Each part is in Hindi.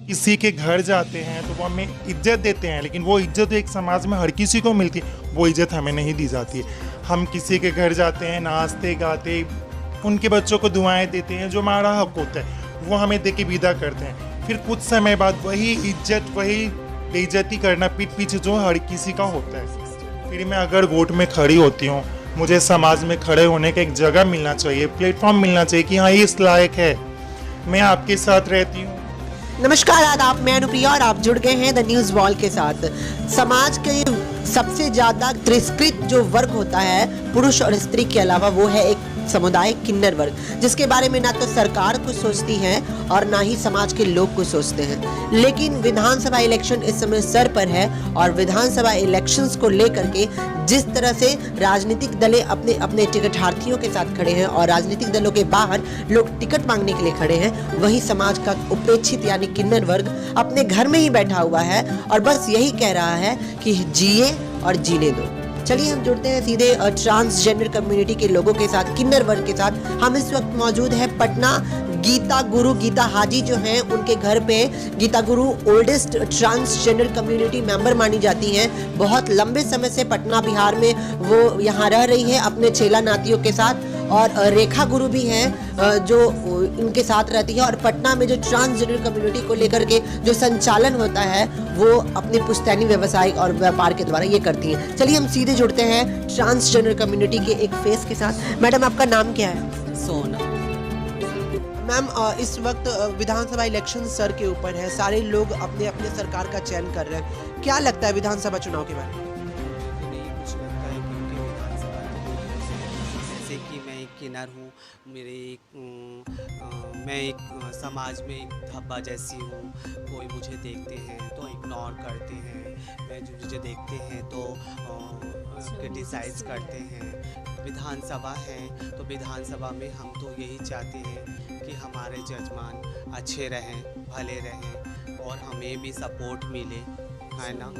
किसी के घर जाते हैं तो वो हमें इज्जत देते हैं, लेकिन वो इज्जत एक समाज में हर किसी को मिलती है, वो इज्जत हमें नहीं दी जाती है। हम किसी के घर जाते हैं, नाचते गाते उनके बच्चों को दुआएं देते हैं, जो हमारा हक होता है वो हमें दे के विदा करते हैं। फिर कुछ समय बाद वही इज्जत, वही बेइज्जती करना पीठ पीछे जो हर किसी का होता है। फिर मैं अगर वोट में खड़ी होती हूँ, मुझे समाज में खड़े होने का एक जगह मिलना चाहिए, प्लेटफॉर्म मिलना चाहिए कि हाँ ये इस लायक है, मैं आपके साथ रहती हूँ। नमस्कार आदाब, मैं अनुप्रिया और आप जुड़ गए हैं द न्यूज वॉल के साथ। समाज के सबसे ज्यादा तिरस्कृत जो वर्ग होता है पुरुष और स्त्री के अलावा, वो है एक समुदाय किन्नर वर्ग, जिसके बारे में ना तो सरकार कुछ सोचती है और ना ही समाज के लोग कुछ सोचते हैं। लेकिन विधानसभा इलेक्शन इस समय सर पर है और विधानसभा इलेक्शंस को लेकर के जिस तरह से राजनीतिक दलें अपने अपने टिकटार्थियों के साथ खड़े हैं और राजनीतिक दलों के बाहर लोग टिकट मांगने के लिए खड़े हैं, वही समाज का उपेक्षित यानी किन्नर वर्ग अपने घर में ही बैठा हुआ है और बस यही कह रहा है कि जिए और जीने दो। चलिए हम जुड़ते हैं सीधे ट्रांसजेंडर कम्युनिटी के लोगों के साथ, किन्नर वर्ग के साथ। हम इस वक्त मौजूद हैं पटना, गीता गुरु गीता हाजी जो हैं उनके घर पे। गीता गुरु ओल्डेस्ट ट्रांसजेंडर कम्युनिटी मेंबर मानी जाती हैं। बहुत लंबे समय से पटना बिहार में वो यहाँ रह रही है अपने चेला नातियों के साथ। और रेखा गुरु भी हैं जो इनके साथ रहती है और पटना में जो ट्रांसजेंडर कम्युनिटी को लेकर के जो संचालन होता है वो अपने पुश्तैनी व्यवसाय और व्यापार के द्वारा ये करती हैं। चलिए हम सीधे जुड़ते हैं ट्रांसजेंडर कम्युनिटी के एक फेस के साथ। मैडम आपका नाम क्या है? सोना। मैम इस वक्त विधानसभा इलेक्शन सर के ऊपर है, सारे लोग अपने अपने सरकार का चयन कर रहे हैं। क्या लगता है विधानसभा चुनाव के बारे में? नहीं कुछ लगता है क्योंकि विधानसभा जैसे कि मैं एक किन्नर हूँ, मैं एक समाज में एक धब्बा जैसी हूँ। कोई मुझे देखते हैं तो इग्नोर करते हैं, मैं जो मुझे देखते हैं तो क्रिटिसाइज करते हैं। विधानसभा है तो विधानसभा में हम तो यही चाहते हैं कि हमारे जजमान अच्छे रहें, भले रहें और हमें भी सपोर्ट मिले, है ना।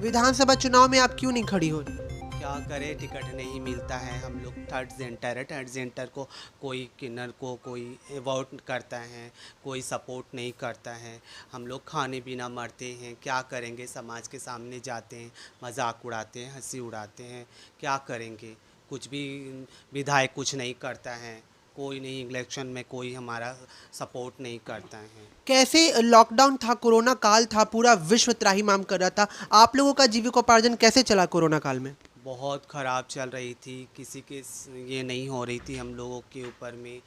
विधानसभा चुनाव में आप क्यों नहीं खड़ी हो रही? क्या करें, टिकट नहीं मिलता है। हम लोग थर्ड जेंटर है, थर्ड जेंटर को कोई किन्नर को कोई वोट करता है, कोई सपोर्ट नहीं करता है। हम लोग खाने पीना मरते हैं, क्या करेंगे। समाज के सामने जाते हैं, मजाक उड़ाते हैं, हंसी उड़ाते हैं, क्या करेंगे। कुछ भी विधायक कुछ नहीं करता है, कोई नहीं, इलेक्शन में कोई हमारा सपोर्ट नहीं करता है। कैसे लॉकडाउन था, कोरोना काल था, पूरा विश्व त्राहिमाम कर रहा था, आप लोगों का जीविकोपार्जन कैसे चला कोरोना काल में? बहुत ख़राब चल रही थी, किसी के ये नहीं हो रही थी। हम लोगों के ऊपर में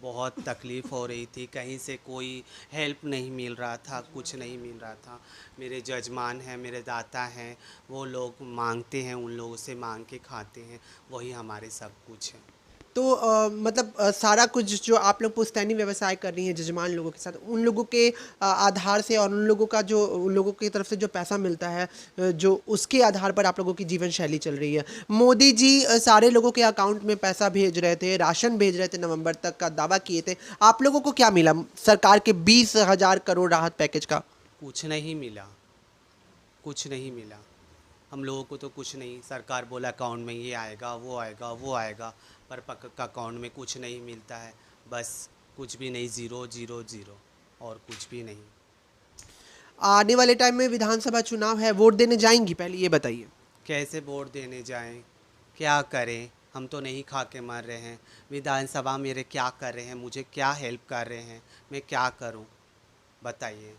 बहुत तकलीफ़ हो रही थी, कहीं से कोई हेल्प नहीं मिल रहा था, कुछ नहीं मिल रहा था। मेरे जजमान हैं, मेरे दाता हैं, वो लोग मांगते हैं, उन लोगों से मांग के खाते हैं, वही हमारे सब कुछ है। तो मतलब सारा कुछ जो आप लोग पुश्तैनी व्यवसाय कर रही हैं जजमान लोगों के साथ, उन लोगों के आधार से और उन लोगों का जो उन लोगों की तरफ से जो पैसा मिलता है, जो उसके आधार पर आप लोगों की जीवन शैली चल रही है। मोदी जी सारे लोगों के अकाउंट में पैसा भेज रहे थे, राशन भेज रहे थे, नवंबर तक का दावा किए थे। आप लोगों को क्या मिला सरकार के 20,000 करोड़ राहत पैकेज का? कुछ नहीं मिला, कुछ नहीं मिला हम लोगों को तो कुछ नहीं। सरकार बोला अकाउंट में ये आएगा, वो आएगा, वो आएगा, पर पक्का अकाउंट में कुछ नहीं मिलता है। बस कुछ भी नहीं, ज़ीरो ज़ीरो ज़ीरो और कुछ भी नहीं। आने वाले टाइम में विधानसभा चुनाव है, वोट देने जाएंगी? पहले ये बताइए। कैसे वोट देने जाएं, क्या करें। हम तो नहीं खा के मर रहे हैं। विधानसभा मेरे क्या कर रहे हैं, मुझे क्या हेल्प कर रहे हैं, मैं क्या करूं, बताइए।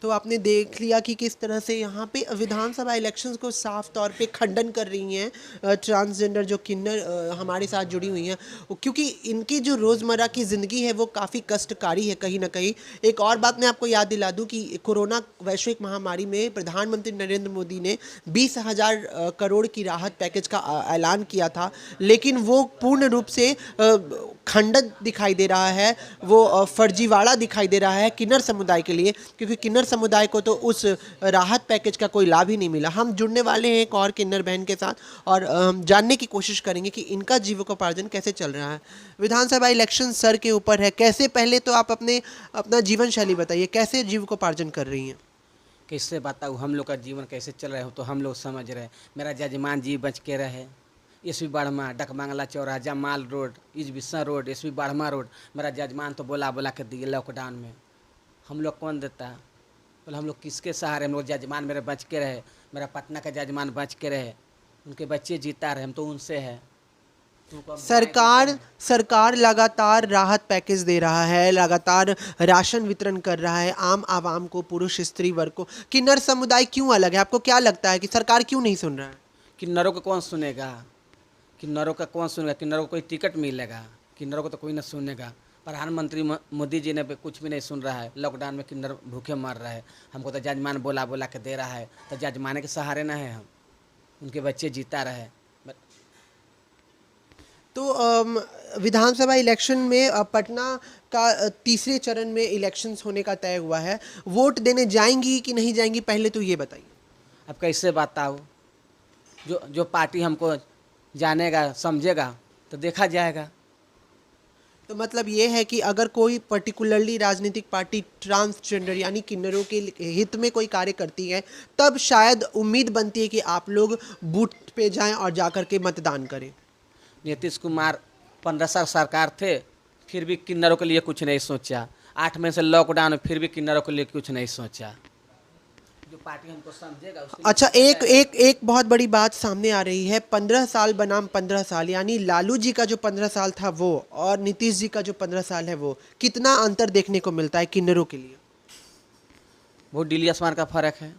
तो आपने देख लिया कि किस तरह से यहाँ पे विधानसभा इलेक्शंस को साफ तौर पे खंडन कर रही हैं ट्रांसजेंडर जो किन्नर हमारे साथ जुड़ी हुई हैं, क्योंकि इनकी जो रोज़मर्रा की ज़िंदगी है वो काफ़ी कष्टकारी है कहीं ना कहीं। एक और बात मैं आपको याद दिला दूं कि कोरोना वैश्विक महामारी में प्रधानमंत्री नरेंद्र मोदी ने 20,000 करोड़ की राहत पैकेज का ऐलान किया था, लेकिन वो पूर्ण रूप से खंडन दिखाई दे रहा है, वो फर्जीवाड़ा दिखाई दे रहा है किन्नर समुदाय के लिए, क्योंकि किन्नर समुदाय को तो उस राहत पैकेज का कोई लाभ ही नहीं मिला। हम जुड़ने वाले हैं एक और किन्नर बहन के साथ और हम जानने की कोशिश करेंगे कि इनका जीविकोपार्जन कैसे चल रहा है। विधानसभा इलेक्शन सर के ऊपर है, कैसे, पहले तो आप अपना जीवन शैली बताइए, कैसे जीविकोपार्जन कर रही हैं? कैसे बताऊँ हम लोग का जीवन कैसे चल रहा हो, तो हम लोग समझ रहे। मेरा जजमान जी बच के रहे, एसवी बाढ़मा, डकमांगला चौराहा, जमाल रोड, इजबिस्सा रोड, एसवी बाढ़मा रोड, मेरा जजमान तो बोला के दिए लॉकडाउन में। हम लोग कौन देता है? बोले हम लोग किसके सहारे? हम लोग जजमान मेरे बच के रहे, मेरा पटना का जजमान बच के रहे, उनके बच्चे जीता रहे, हम तो उनसे है। सरकार लगातार राहत पैकेज दे रहा है, लगातार राशन वितरण कर रहा है आम आवाम को, पुरुष स्त्री वर्ग को। किन्नर समुदाय क्यों अलग है? आपको क्या लगता है कि सरकार क्यों नहीं सुन रहा है? किन्नरों को कौन सुनेगा? किन्नरों का कौन सुनेगा? किन्नरों को कोई टिकट मिलेगा? किन्नरों को तो कोई ना सुनेगा। प्रधानमंत्री मोदी जी ने भी कुछ भी नहीं सुन रहा है। लॉकडाउन में किन्नर भूखे मर रहे हैं, हमको तो जजमान बोला बोला के दे रहा है, तो जजमाने के सहारे ना है हम, उनके बच्चे जीता रहे। तो विधानसभा इलेक्शन में पटना का तीसरे चरण में इलेक्शंस होने का तय हुआ है। वोट देने जाएंगी कि नहीं जाएंगी, पहले तो ये बताइए। अब कैसे बताओ? जो पार्टी हमको जानेगा समझेगा तो देखा जाएगा। तो मतलब ये है कि अगर कोई पर्टिकुलरली राजनीतिक पार्टी ट्रांसजेंडर यानी किन्नरों के हित में कोई कार्य करती है, तब शायद उम्मीद बनती है कि आप लोग बूथ पे जाएं और जाकर के मतदान करें। नीतीश कुमार 15 साल सरकार थे, फिर भी किन्नरों के लिए कुछ नहीं सोचा। 8 महीने से लॉकडाउन, फिर भी किन्नरों के लिए कुछ नहीं सोचा। जो पार्टी हमको समझेगा उसके। अच्छा, एक बहुत बड़ी बात सामने आ रही है। 15 साल बनाम 15 साल, यानी लालू जी का जो 15 साल था वो और नीतीश जी का जो 15 साल है वो, कितना अंतर देखने को मिलता है किन्नरों के लिए? बहुत दिल्ली आसमान का फ़र्क है,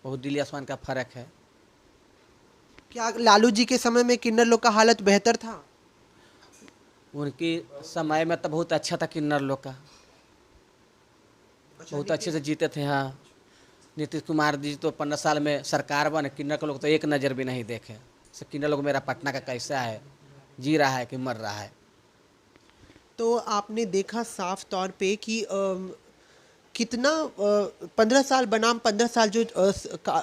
बहुत दिल्ली आसमान का फ़र्क है। क्या लालू जी के समय में किन्नर लोग का हालत बेहतर था? उनकी समय में तो बहुत अच्छा था किन्नर लोग का, बहुत अच्छे से जीते थे। हाँ, नीतीश कुमार जी तो 15 साल में सरकार बने, किन्नर के लोग तो एक नज़र भी नहीं देखे। से किन्नर लोग मेरा पटना का कैसा है, जी रहा है कि मर रहा है। तो आपने देखा साफ तौर पे कि कितना 15 साल बनाम 15 साल जो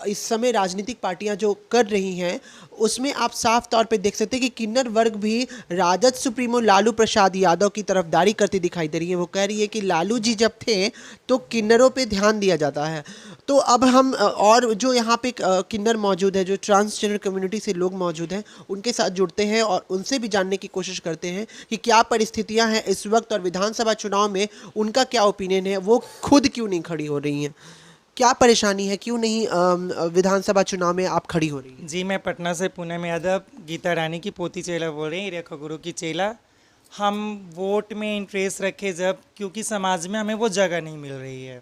इस समय राजनीतिक पार्टियां जो कर रही हैं, उसमें आप साफ तौर पे देख सकते हैं कि किन्नर वर्ग भी राजद सुप्रीमो लालू प्रसाद यादव की तरफदारी करती दिखाई दे रही है। वो कह रही है कि लालू जी जब थे तो किन्नरों पे ध्यान दिया जाता है। तो अब हम और जो यहाँ पे किन्नर मौजूद है, जो ट्रांसजेंडर कम्युनिटी से लोग मौजूद हैं, उनके साथ जुड़ते हैं और उनसे भी जानने की कोशिश करते हैं कि क्या परिस्थितियाँ हैं इस वक्त और विधानसभा चुनाव में उनका क्या ओपिनियन है, वो खुद क्यों नहीं खड़ी हो रही हैं, क्या परेशानी है, क्यों नहीं विधानसभा चुनाव में आप खड़ी हो रही हैं? जी, मैं पटना से पुणे में यादव गीता रानी की पोती चेला बोल रही, रेखा गुरु की चेला। हम वोट में इंटरेस्ट रखे जब, क्योंकि समाज में हमें वो जगह नहीं मिल रही है।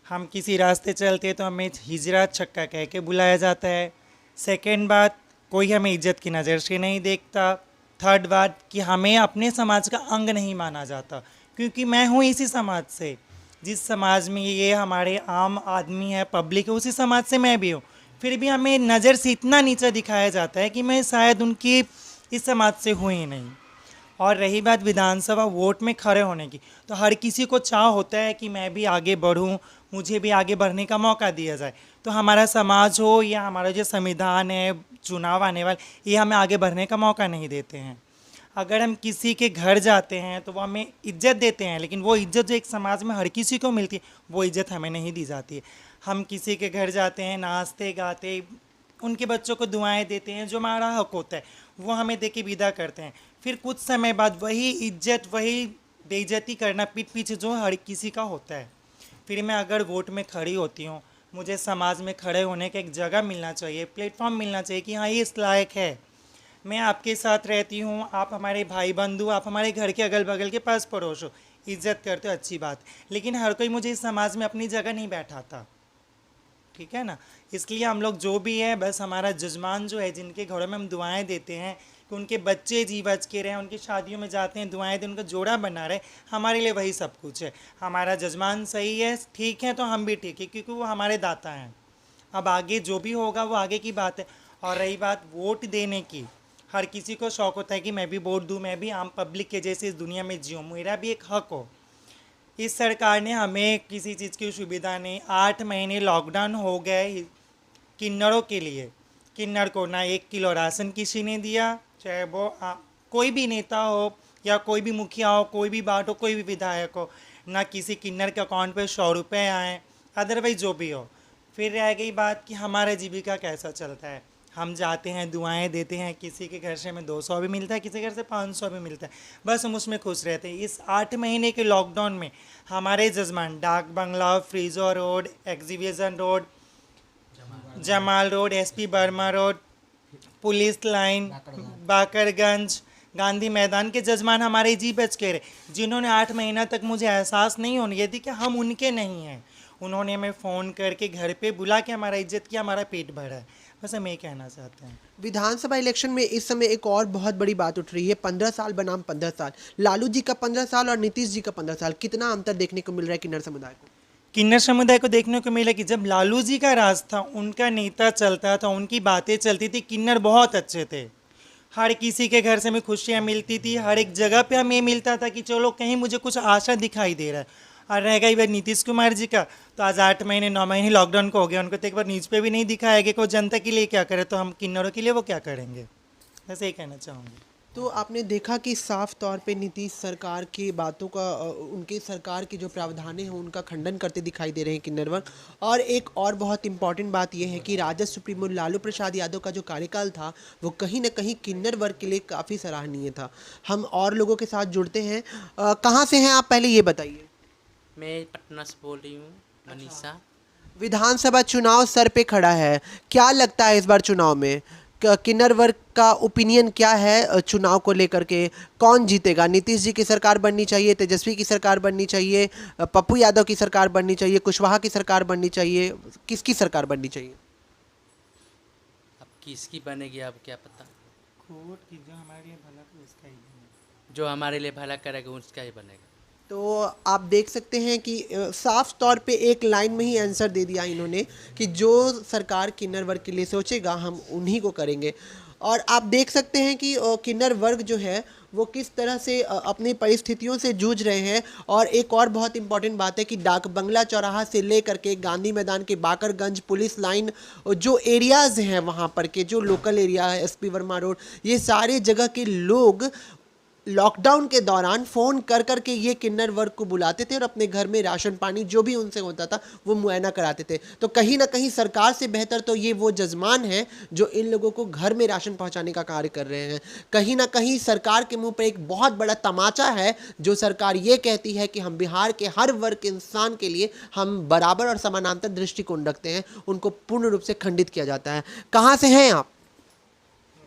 हम किसी रास्ते चलते तो हमें हिजरा छक्का कह के बुलाया जाता है। सेकंड बात, कोई हमें इज्जत की नज़र से नहीं देखता। थर्ड बात कि हमें अपने समाज का अंग नहीं माना जाता, क्योंकि मैं हूँ इसी समाज से। जिस समाज में ये हमारे आम आदमी है, पब्लिक है, उसी समाज से मैं भी हूँ। फिर भी हमें नज़र से इतना नीचा दिखाया जाता है कि मैं शायद उनकी इस समाज से हूँ ही नहीं। और रही बात विधानसभा वोट में खड़े होने की, तो हर किसी को चाह होता है कि मैं भी आगे बढ़ूं, मुझे भी आगे बढ़ने का मौका दिया जाए। तो हमारा समाज हो या हमारा जो संविधान है, चुनाव आने वाले, ये हमें आगे बढ़ने का मौका नहीं देते हैं। अगर हम किसी के घर जाते हैं तो वो हमें इज्जत देते हैं, लेकिन वो इज्जत जो एक समाज में हर किसी को मिलती है, वो इज्जत हमें नहीं दी जाती है। हम किसी के घर जाते हैं, नाचते गाते उनके बच्चों को दुआएं देते हैं, जो हमारा हक होता है वो हमें दे के विदा करते हैं। फिर कुछ समय बाद वही इज्जत, वही बेइज्जती करना पीठ पीछे जो हर किसी का होता है। फिर मैं अगर वोट में खड़ी होती हूँ, मुझे समाज में खड़े होने का एक जगह मिलना चाहिए, प्लेटफॉर्म मिलना चाहिए कि हाँ, ये इस लायक है, मैं आपके साथ रहती हूँ, आप हमारे भाई बंधु, आप हमारे घर के अगल बगल के पास पड़ोस हो, इज्जत करते हो, अच्छी बात। लेकिन हर कोई मुझे इस समाज में अपनी जगह नहीं बैठाता, ठीक है ना। इसलिए हम लोग जो भी है, बस हमारा जजमान जो है, जिनके घरों में हम दुआएं देते हैं कि उनके बच्चे जी बच के रहें, उनकी शादियों में जाते हैं, दुआएं दें, उनका जोड़ा बना रहे, हमारे लिए वही सब कुछ है। हमारा जजमान सही है, ठीक है, तो हम भी ठीक है, क्योंकि वो हमारे दाता हैं। अब आगे जो भी होगा वो आगे की बात है। और रही बात वोट देने की, हर किसी को शौक़ होता है कि मैं भी वोट दूँ, मैं भी आम पब्लिक के जैसे इस दुनिया में जीऊँ, मेरा भी एक हक हो। इस सरकार ने हमें किसी चीज़ की सुविधा नहीं। 8 महीने लॉकडाउन हो गए किन्नरों के लिए, किन्नर को ना 1 किलो राशन किसी ने दिया, चाहे वो कोई भी नेता हो या कोई भी मुखिया हो, कोई भी बात हो, कोई भी विधायक हो, ना किसी किन्नर के अकाउंट पे 100 रुपये आए, अदरवाइज जो भी हो। फिर रह गई बात कि हमारा जीविका कैसा चलता है। हम जाते हैं, दुआएं देते हैं, किसी के घर से हमें 200 भी मिलता है, किसी के घर से 500 भी मिलता है, बस हम उसमें खुश रहते हैं। इस 8 महीने के लॉकडाउन में हमारे जजमान डाक बंगला, फ्रीजो road, exhibition road, Jamal road, SP Verma road, police line, Bakarganj, Gandhi Maidan के जजमान हमारे जी बच के रहे, जिन्होंने 8 महीना तक मुझे एहसास नहीं होने दिया कि हम उनके नहीं हैं। उन्होंने हमें फ़ोन करके घर पे बुला के हमारा इज्जत किया, हमारा पेट भरा है। बस हम ये कहना चाहते हैं। विधानसभा इलेक्शन में इस समय एक और बहुत बड़ी बात उठ रही है, 15 साल बनाम 15 साल। लालू जी का 15 साल और नीतीश जी का 15 साल, कितना अंतर देखने को मिल रहा है किन्नर समुदाय को? किन्नर समुदाय को देखने को मिला कि जब लालू जी का राज था, उनका नेता चलता था, उनकी बातें चलती थी, किन्नर बहुत अच्छे थे। हर किसी के घर से हमें खुशियाँ मिलती थी, हर एक जगह पे हमें मिलता था कि चलो कहीं मुझे कुछ आशा दिखाई दे रहा है। और रह गई बात नीतीश कुमार जी का, तो आज 8 महीने 9 महीने लॉकडाउन को हो गया, उनको तो एक बार न्यूज़ पे भी नहीं दिखाया गया कि वो जनता के लिए क्या करे, तो हम किन्नरों के लिए वो क्या करेंगे। बस यही कहना चाहूँगी। तो आपने देखा कि साफ तौर पे नीतीश सरकार की बातों का उनकी सरकार की जो प्रावधान है उनका खंडन करते दिखाई दे रहे हैं किन्नर वर्ग। और एक और बहुत इंपॉर्टेंट बात यह है कि राजद सुप्रीमो लालू प्रसाद यादव का जो कार्यकाल था वो कहीं ना कहीं किन्नर वर्ग के लिए काफ़ी सराहनीय था। हम और लोगों के साथ जुड़ते हैं। कहाँ से हैं आप, पहले ये बताइए। मैं पटना से बोल रही हूँ, मनीषा। विधानसभा चुनाव सर पे खड़ा है, क्या लगता है इस बार चुनाव में किन्नर वर्ग का ओपिनियन क्या है चुनाव को लेकर के? कौन जीतेगा? नीतीश जी की सरकार बननी चाहिए, तेजस्वी की सरकार बननी चाहिए, पप्पू यादव की सरकार बननी चाहिए, कुशवाहा की सरकार बननी चाहिए, किसकी सरकार बननी चाहिए? अब किसकी बनेगी अब क्या पता। जो हमारे लिए भला करे उसका ही बनेगा। जो हमारे लिए भला करेगा उसका ही बनेगा। तो आप देख सकते हैं कि साफ तौर पे एक लाइन में ही आंसर दे दिया इन्होंने कि जो सरकार किन्नर वर्ग के लिए सोचेगा हम उन्हीं को करेंगे। और आप देख सकते हैं कि किन्नर वर्ग जो है वो किस तरह से अपनी परिस्थितियों से जूझ रहे हैं। और एक और बहुत इंपॉर्टेंट बात है कि डाक बंगला चौराहा से लेकर के गांधी मैदान के बाकरगंज, पुलिस लाइन, जो एरियाज़ हैं वहाँ पर के जो लोकल एरिया है, एसपी वर्मा रोड, ये सारे जगह के लोग लॉकडाउन के दौरान फ़ोन कर कर के ये किन्नर वर्ग को बुलाते थे और अपने घर में राशन पानी जो भी उनसे होता था वो मुआयना कराते थे। तो कहीं ना कहीं सरकार से बेहतर तो ये वो जजमान हैं जो इन लोगों को घर में राशन पहुंचाने का कार्य कर रहे हैं। कहीं ना कहीं सरकार के मुंह पर एक बहुत बड़ा तमाचा है जो सरकार ये कहती है कि हम बिहार के हर वर्ग के इंसान के लिए हम बराबर और समानांतर दृष्टिकोण रखते हैं, उनको पूर्ण रूप से खंडित किया जाता है। कहाँ से हैं आप?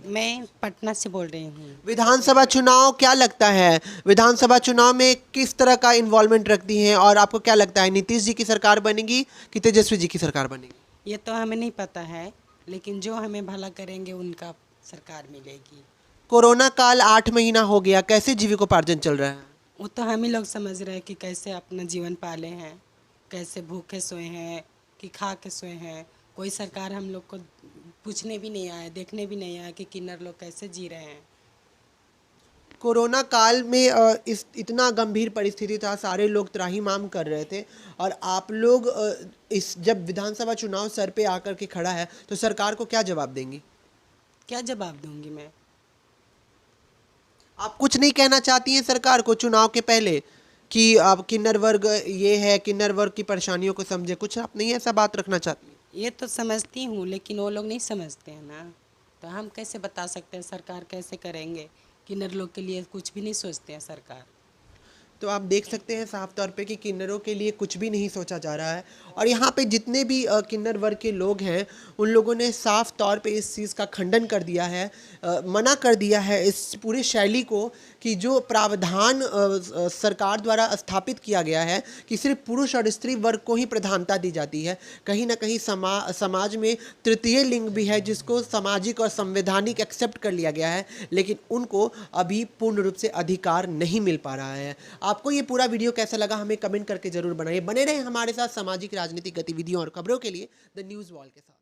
मैं पटना से बोल रही हूँ। विधानसभा चुनाव क्या लगता है, विधानसभा चुनाव में किस तरह का इन्वॉल्वमेंट रखती हैं और आपको क्या लगता है नीतीश जी की सरकार बनेगी कि तेजस्वी जी की सरकार बनेगी? ये तो हमें नहीं पता है, लेकिन जो हमें भला करेंगे उनका सरकार मिलेगी। कोरोना काल 8 महीना हो गया, कैसे जीविकोपार्जन चल रहा है? वो तो हम ही लोग समझ रहे हैं कि कैसे अपना जीवन पाले हैं, कैसे भूखे सोए हैं कि खा के सोए हैं। कोई सरकार हम लोग को पूछने भी नहीं आया, देखने भी नहीं आया कि किन्नर लोग कैसे जी रहे हैं। कोरोना काल में इस इतना गंभीर परिस्थिति था, सारे लोग त्राहिमाम कर रहे थे और आप लोग इस जब विधानसभा चुनाव सर पे आकर के खड़ा है तो सरकार को क्या जवाब देंगी? क्या जवाब दूंगी मैं? आप कुछ नहीं कहना चाहती हैं सरकार को चुनाव के पहले कि अब किन्नर वर्ग ये है, किन्नर वर्ग की परेशानियों को समझे, कुछ आप नहीं ऐसा बात रखना चाहती? ये तो समझती हूँ, लेकिन वो लोग नहीं समझते हैं ना, तो हम कैसे बता सकते हैं सरकार कैसे करेंगे? किन्नर लोग के लिए कुछ भी नहीं सोचते हैं सरकार। तो आप देख सकते हैं साफ तौर पे कि किन्नरों के लिए कुछ भी नहीं सोचा जा रहा है। और यहाँ पे जितने भी किन्नर वर्ग के लोग हैं उन लोगों ने साफ तौर पे इस चीज़ का खंडन कर दिया है, मना कर दिया है इस पूरे शैली को कि जो प्रावधान सरकार द्वारा स्थापित किया गया है कि सिर्फ पुरुष और स्त्री वर्ग को ही प्रधानता दी जाती है। कहीं ना कहीं समाज में तृतीय लिंग भी है जिसको सामाजिक और संवैधानिक एक्सेप्ट कर लिया गया है, लेकिन उनको अभी पूर्ण रूप से अधिकार नहीं मिल पा रहा है। आपको ये पूरा वीडियो कैसा लगा हमें कमेंट करके जरूर बनाइए। बने रहें हमारे साथ सामाजिक राजनीतिक गतिविधियों और खबरों के लिए द न्यूज़ वॉल के साथ।